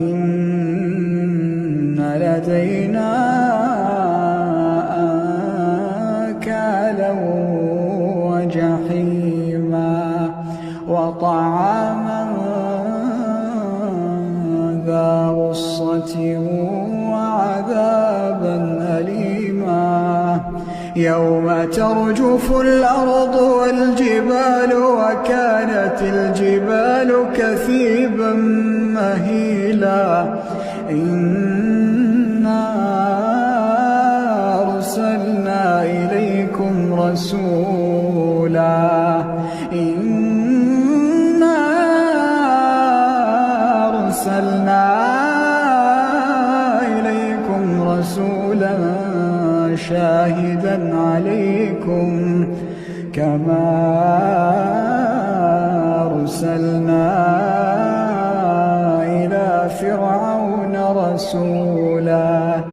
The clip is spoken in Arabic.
إن لدينا أنكالا وجحيما وطعاما ذا غصة وعذابا أليما يوم ترجف الأرض والجبال وكانت الجبال كثيبا مهيلا إنا أرسلنا إليكم رسولا شاهدا عليكم كما أرسلنا إلى فرعون رسولا.